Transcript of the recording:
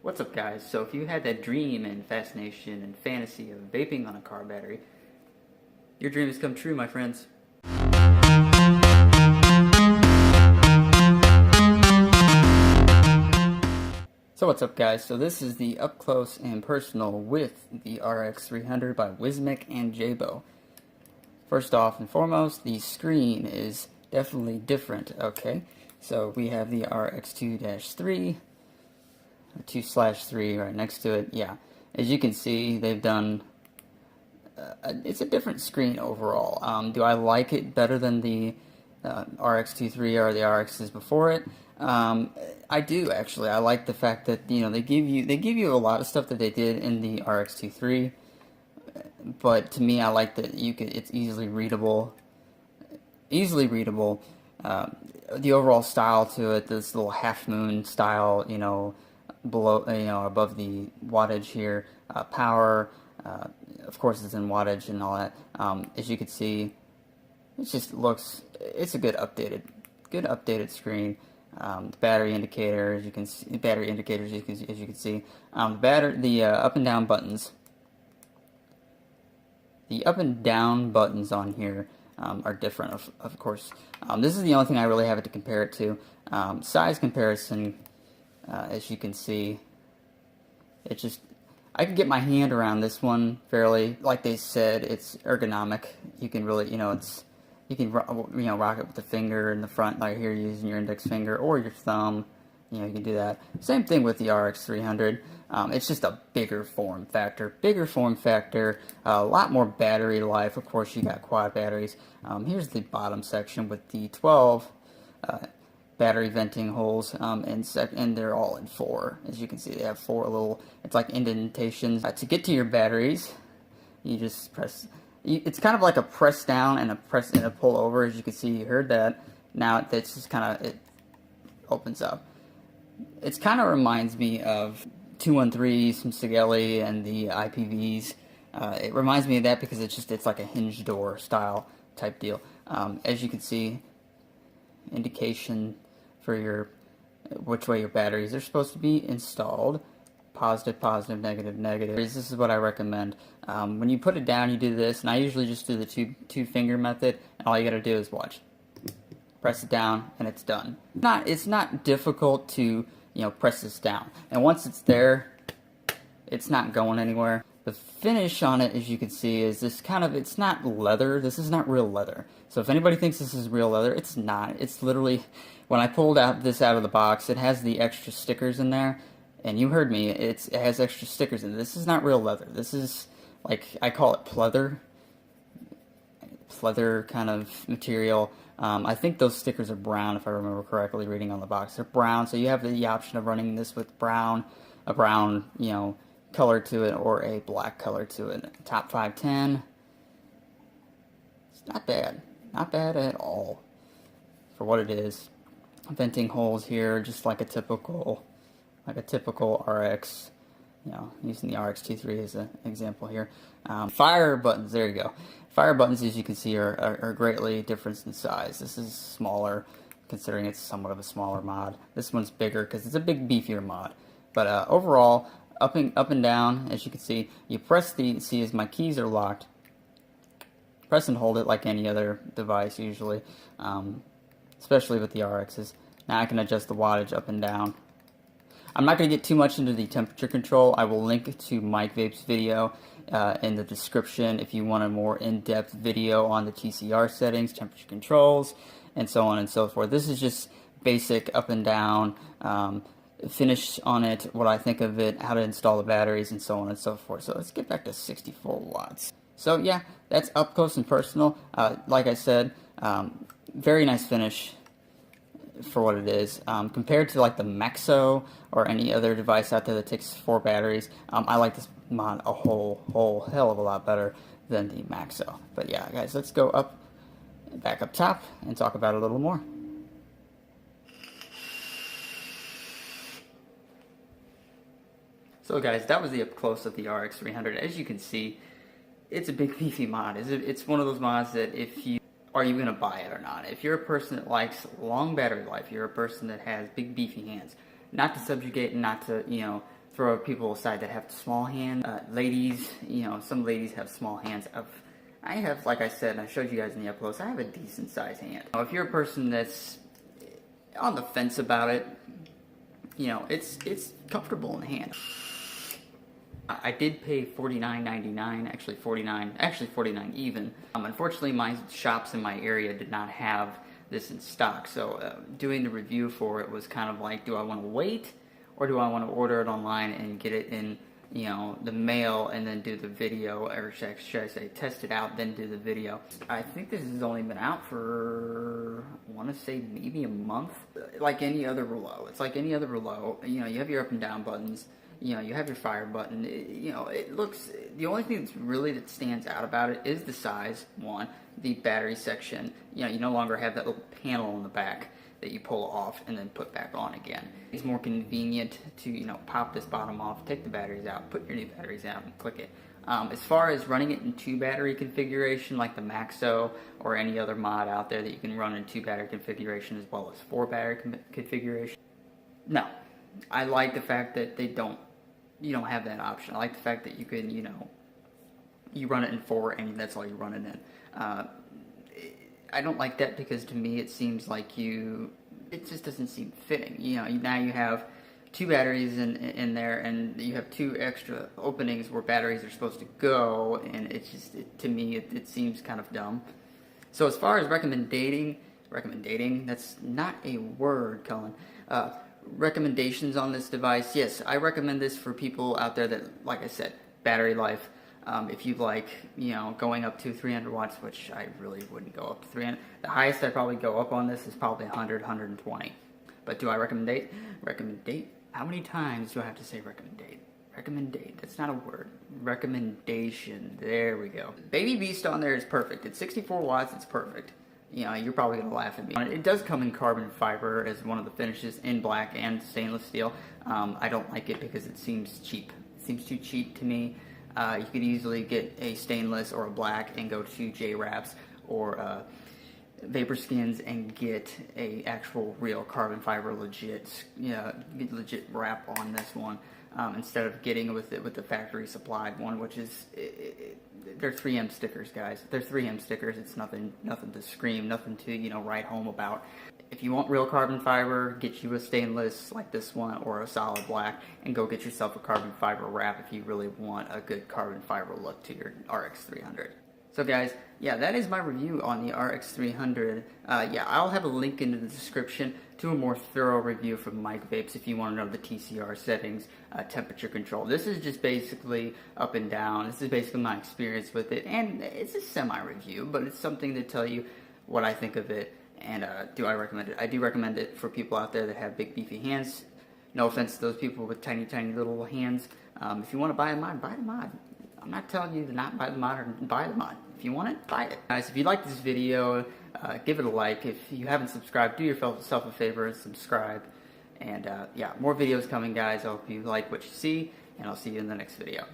What's up, guys? So if you had that dream and fascination and fantasy of vaping on a car battery, your dream has come true, my friends. So what's up, guys? So this is the up close and personal with the RX300 by Wismic and Jabo. First off and foremost, the screen is definitely different, okay? So we have the RX2-3, 2/3 right next to it. Yeah, as you can see, they've done it's a different screen overall. Do I like it better than the RX2-3 or the RXs before it? I do, actually. I like the fact that they give you a lot of stuff that they did in the RX2-3, but to me, I like that it's easily readable. The overall style to it, this little half moon style, below, above the wattage here, power, of course it's in wattage and all that. As you can see, it's a good updated screen. The battery indicator, as you can see, the up and down buttons. The up and down buttons on here are different, of course. This is the only thing I really have to compare it to. Size comparison, as you can see, I can get my hand around this one fairly. Like they said, it's ergonomic. You can really, you can rock it with the finger in the front, like here, using your index finger or your thumb. You can do that. Same thing with the RX300. It's just a bigger form factor. A lot more battery life. Of course, you got quad batteries. Here's the bottom section with the 12 battery venting holes, and they're all in 4. As you can see, they have 4 little, it's like indentations. To get to your batteries, you just press. It's kind of like a press down and a press and a pull over. As you can see, you heard that. Now it's just it opens up. It kind of reminds me of 213s from Sigelli and the IPVs. It reminds me of that because it's like a hinge door style type deal. As you can see, indication for which way your batteries are supposed to be installed. Positive, positive, negative, negative. This is what I recommend. When you put it down, you do this, and I usually just do the two finger method, and all you gotta do is watch. Press it down, and it's done. It's not difficult to press this down, and once it's there, it's not going anywhere. The finish on it, as you can see, is this it's not leather. This is not real leather. So if anybody thinks this is real leather, it's not. It's literally, when I pulled this out of the box, it has the extra stickers in there, and you heard me, it has extra stickers in it. This is not real leather. This is, like, I call it pleather kind of material. I think those stickers are brown, if I remember correctly, reading on the box. They're brown, so you have the option of running this with a brown, color to it, or a black color to it. Top 510. It's not bad. Not bad at all for what it is. Venting holes here, just like a typical RX. Using the RX2-3 as an example here. Fire buttons, there you go. Fire buttons, as you can see, are greatly different in size. This is smaller, considering it's somewhat of a smaller mod. This one's bigger because it's a big, beefier mod. But overall, up and down, as you can see, you press see as my keys are locked. Press and hold it like any other device usually, especially with the RXs. Now I can adjust the wattage up and down. I'm not going to get too much into the temperature control. I will link to Mike Vapes' video in the description if you want a more in-depth video on the TCR settings, temperature controls, and so on and so forth. This is just basic up and down, finish on it, what I think of it, how to install the batteries, and so on and so forth. So let's get back to 64 watts. So yeah, that's up close and personal. Like I said, very nice finish for what it is. Compared to like the Maxo or any other device out there that takes 4 batteries, I like this mod a whole hell of a lot better than the Maxo. But yeah, guys, let's go back up top and talk about it a little more. So guys, that was the up close of the RX300. As you can see, it's a big beefy mod. It's one of those mods that are you going to buy it or not? If you're a person that likes long battery life, you're a person that has big beefy hands, not to subjugate and not to, for people aside that have small hands. Ladies, you know, some ladies have small hands. I have, like I said, and I showed you guys in the up close, I have a decent sized hand. Now, if you're a person that's on the fence about it, you know, it's comfortable in the hand. I did pay $49.99, actually $49 even. Unfortunately, my shops in my area did not have this in stock, so doing the review for it was kind of like, do I want to wait, or do I want to order it online and get it in, you know, the mail and then do the video, or should I say test it out, then do the video. I think this has only been out for, I want to say maybe a month. Like any other rouleau, it's like any other rouleau. You know, you have your up and down buttons, you know, you have your fire button. You know, it looks, the only thing that's really that stands out about it is the size, one, the battery section. You know, you no longer have that little panel in the back that you pull off and then put back on again. It's more convenient to, you know, pop this bottom off, take the batteries out, put your new batteries out, and click it. As far as running it in 2-battery configuration, like the Maxo or any other mod out there that you can run in 2-battery configuration as well as 4-battery configuration, no. I like the fact that you don't have that option. I like the fact that you can, you know, you run it in 4 and that's all you run it in. I don't like that because to me it seems like it just doesn't seem fitting. You know, now you have 2 batteries in there, and you have 2 extra openings where batteries are supposed to go, and it's just, to me, it seems kind of dumb. So as far as recommending, that's not a word, Cullen. Recommendations on this device, yes, I recommend this for people out there that, like I said, battery life. If you like, you know, going up to 300 watts, which I really wouldn't go up to 300. The highest I'd probably go up on this is probably 100, 120. But do I recommendate? How many times do I have to say recommendate? Recommendate, that's not a word. Recommendation, there we go. Baby Beast on there is perfect. It's 64 watts, it's perfect. You know, you're probably going to laugh at me. It does come in carbon fiber as one of the finishes, in black and stainless steel. I don't like it because it seems cheap. It seems too cheap to me. You could easily get a stainless or a black and go to J-Wraps or Vapor Skins and get a actual real carbon fiber legit wrap on this one, instead of getting with the factory supplied one, which is they're 3M stickers, guys. They're 3M stickers. It's nothing to scream, nothing to, you know, write home about. If you want real carbon fiber, get you a stainless like this one or a solid black, and go get yourself a carbon fiber wrap if you really want a good carbon fiber look to your RX 300. So guys, yeah, that is my review on the RX 300. Yeah, I'll have a link in the description to a more thorough review from Mike Vapes if you want to know the TCR settings, temperature control. This is just basically up and down. This is basically my experience with it, and it's a semi-review, but it's something to tell you what I think of it. And do I recommend it? I do recommend it for people out there that have big beefy hands. No offense to those people with tiny little hands. If you want to buy a mod, buy the mod. I'm not telling you to not buy the mod or buy the mod. If you want it, buy it. Guys, if you like this video, give it a like. If you haven't subscribed, do yourself a favor and subscribe. And yeah, more videos coming, guys. I hope you like what you see, and I'll see you in the next video.